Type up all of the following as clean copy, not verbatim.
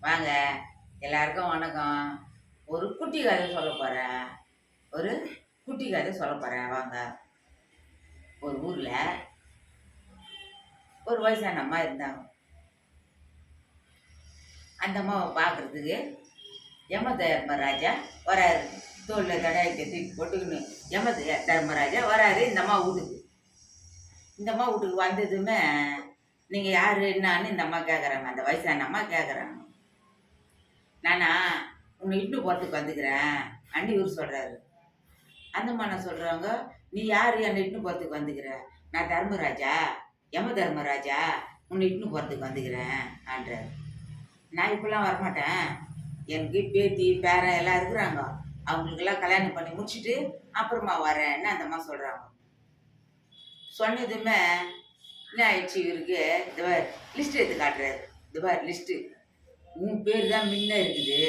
வாங்க, எல்லாருக்கும் வணக்கம். ஒரு குட்டி கதை சொல்ல போறேன். ஒரு குட்டி கதை சொல்ல போறேன் வாங்க. ஒரு ஊர்ல ஒரு வயசான அம்மா இருந்தாங்க. அந்த அம்மாவை பார்க்கறதுக்கு யம தர்மராஜா வராரு. தோல்ல தடாயத்தை தூக்கி போட்டுக்கணும். யம தர்மராஜா வராரு இந்த அம்மா வீட்டுக்கு. இந்த அம்மா வீட்டுக்கு வந்ததுமே நீங்க யாரு என்னான்னு இந்த அம்மா கேட்குறாங்க. அந்த வயசான அம்மா கேட்குறாங்க. நானா உன்னை இட்டு போகிறதுக்கு வந்துக்கிறேன் அண்டி ஊர் சொல்கிறாரு. அந்த அம்மா சொல்கிறாங்க, நீ யார் என்னை இட்டுன்னு போகிறதுக்கு வந்துக்கிற? நான் தர்மராஜா, யம தர்மராஜா, உன்னை இட்டுன்னு போகிறதுக்கு வந்துக்கிறேன் ஆன்றார். நான் இப்பெல்லாம் வரமாட்டேன், எனக்கு பேத்தி பேரன் எல்லாம் இருக்கிறாங்க, அவங்களுக்கெல்லாம் கல்யாணம் பண்ணி முடிச்சுட்டு அப்புறமா வரேன்னு அந்த அம்மா சொல்கிறாங்க. சொன்னதுமே என்ன ஆயிடுச்சு இவருக்கு, இந்த லிஸ்ட் எடுத்து காட்டுறாரு. இந்த பார் லிஸ்ட்டு, உன் பேர் தான் முன்ன இருக்குது,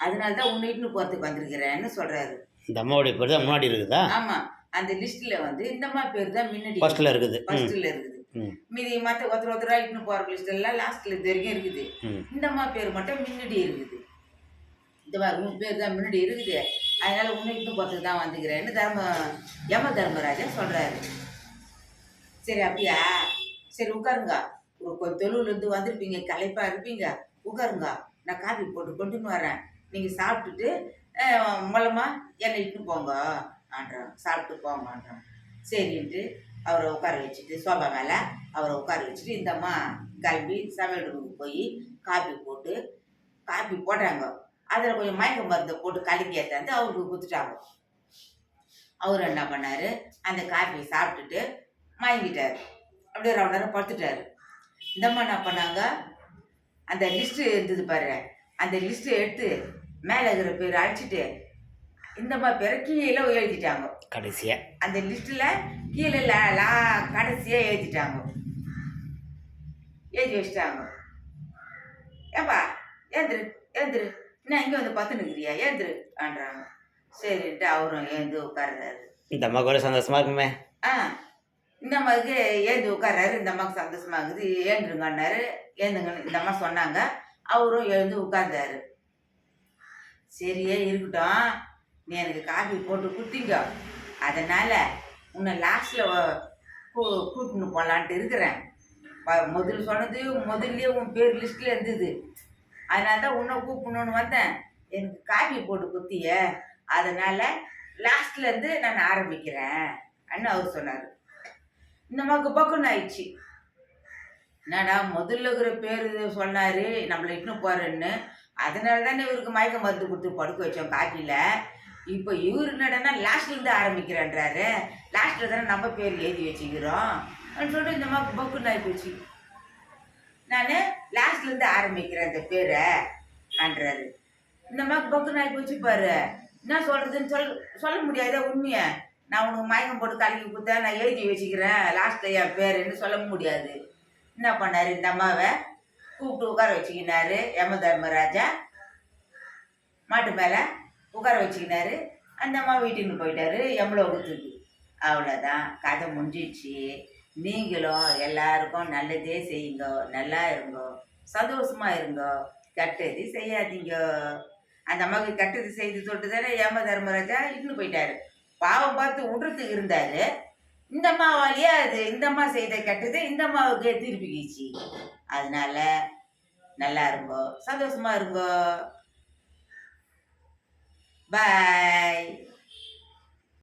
அதனால தான் உன்னை இட்டுன்னு போகிறதுக்கு வந்திருக்கிறேன்னு சொல்கிறாரு. இந்த அம்மாவுடைய பேர் தான் முன்னாடி இருக்குதா? ஆமாம், அந்த லிஸ்ட்டில் வந்து இந்த அம்மா பேர் தான் முன்னாடி ஃபர்ஸ்ட்டில் இருக்குது. ஃபர்ஸ்ட்டில் இருக்குது. மீதி மற்ற ஒருத்தராக இட்டுன்னு போகிற லிஸ்ட் எல்லாம் லாஸ்ட்டில் இது வரைக்கும் இருக்குது. இந்த அம்மா பேர் மட்டும் முன்னாடி இருக்குது. இந்த மாதிரி உன் பேர் தான் முன்னாடி இருக்குது, அதனால உன்னை இட்டுன்னு போகிறதுக்கு தான் வந்துக்கிறேன்னு யம தர்மராஜா சொல்கிறாரு. சரி அப்படியா, சரி உட்காருங்க, கொஞ்சம் தொழுவுலேருந்து வந்திருப்பீங்க, களைப்பாக இருப்பீங்க, உட்காருங்க, நான் காஃபி போட்டு கொண்டுன்னு வரேன், நீங்கள் சாப்பிட்டுட்டு மூலமாக என்னை இட்டுன்னு போங்க ஆன்றான். சாப்பிட்டு போங்கன்றான். சரின்ட்டு அவரை உட்கார வச்சுட்டு சோபா மேலே அவரை உட்கார வச்சுட்டு இந்த அம்மா கிளம்பி சமையல் ரூமுக்கு போய் காஃபி போட்டாங்க. அதில் கொஞ்சம் மயக்க மருந்தை போட்டு கலக்கி ஏற்றாந்து அவருக்கு கொடுத்துட்டாங்க. அவர் என்ன பண்ணார், அந்த காஃபியை சாப்பிட்டுட்டு மயங்கிட்டார். அப்படியே ரொம்ப நேரம் படுத்துட்டார். இந்த அம்மா என்ன பண்ணாங்க, அந்த லிஸ்ட்டு இருந்தது பாரு, அந்த லிஸ்ட்டு எடுத்து மேலே இருக்கிற பேர் அழைச்சிட்டு இந்த மாதிரி பேரை கீழே எழுதிட்டாங்க. கடைசியாக அந்த லிஸ்ட்டில் கீழே கடைசியாக எழுதிட்டாங்க. எழுதி வச்சிட்டாங்க. ஏப்பா ஏந்திரு ஏந்திரு, என்ன இங்கே வந்து பார்த்து நிற்கிறியா, ஏந்திரு ஆன்றாங்க. சரின்ட்டு அவரும் ஏந்து உட்கார்றாரு. இந்த அம்மாவுக்கு ஒரு சந்தோஷமா இருக்குமே. இந்த அம்மாவுக்கு ஏந்து உட்கார்றாரு. இந்த அம்மாவுக்கு சந்தோஷமா இருக்குது. ஏந்துருங்கன்னாரு. ஏந்துங்க இந்த அம்மா சொன்னாங்க. அவரும் எழுந்து உட்கார்ந்தாரு. சரியே இருக்கட்டும், நீ எனக்கு காஃபி போட்டு கொடுத்தீங்க, அதனால் உன்னை லாஸ்ட்டில் கூப்பிட்டு போகலான்ட்டு இருக்கிறேன். முதல் சொன்னது முதல்லையே உன் பேர் லிஸ்ட்டில் இருந்தது, அதனால தான் உன்னை கூப்பிடணுன்னு வந்தேன். எனக்கு காஃபி போட்டு கொடுத்திய, அதனால் லாஸ்ட்லேருந்து நான் ஆரம்பிக்கிறேன் அன்னு அவர் சொன்னார். இந்த அம்மாவுக்கு பக்குன்னு ஆயிடுச்சு. என்னடா முதல்ல இருக்கிற பேர் சொன்னார் நம்மளை இட்டுன்னு போகிறேன்னு, அதனால தானே இவருக்கு மயக்க மருந்து கொடுத்து படுக்க வச்சோம் காட்டியில். இப்போ இவர் என்னடனா லாஸ்ட்லேருந்து ஆரம்பிக்கிறேன்றாரு, லாஸ்ட்டில் தானே நம்ம பேர் எழுதி வச்சுக்கிறோம் அப்படின்னு சொல்லிட்டு இந்த அம்மாவுக்கு பக்குன்னு ஆகி போச்சு. நான் லாஸ்ட்லேருந்து ஆரம்பிக்கிறேன் அந்த பேரை ஆன்றாரு. இந்த அம்மாவுக்கு பக்குன்னு ஆகி போச்சு. பாரு என்ன சொல்கிறதுன்னு சொல்ல முடியாத உண்மையை. நான் உனக்கு மயக்கம் போட்டு கலக்கி கொடுத்தா நான் எழுதி வச்சுக்கிறேன் லாஸ்ட்டில் என் பேருன்னு சொல்ல முடியாது. என்ன பண்ணார், இந்த அம்மாவை கூப்பிட்டு உட்கார வச்சுக்கினாரு. யம தர்மராஜா மாட்டு மேலே உட்கார வச்சுக்கினாரு. அந்த அம்மா வீட்டுக்கு போயிட்டாரு யமலோகத்துக்கு. அவ்வளோதான், கதை முடிஞ்சிடுச்சு. நீங்களும் எல்லாருக்கும் நல்லதே செய்யுங்க, நல்லா இருங்கோ, சந்தோஷமாக இருங்கோ, கெட்டது செய்யாதீங்க. அந்த அம்மாவுக்கு கெட்டது செய்து தொட்டு தானே யம தர்மராஜா இட்டுன்னு போயிட்டாரு. பாவம் பார்த்து விடுறதுக்கு இருந்தார். இந்த அம்மாவாலேயே அது இந்த அம்மா செய்த கெட்டது இந்த அம்மாவுக்கு திருப்பிக்கிச்சு. அதனால நல்லா இருங்கோ, சந்தோஷமா இருங்கோ. பாய்.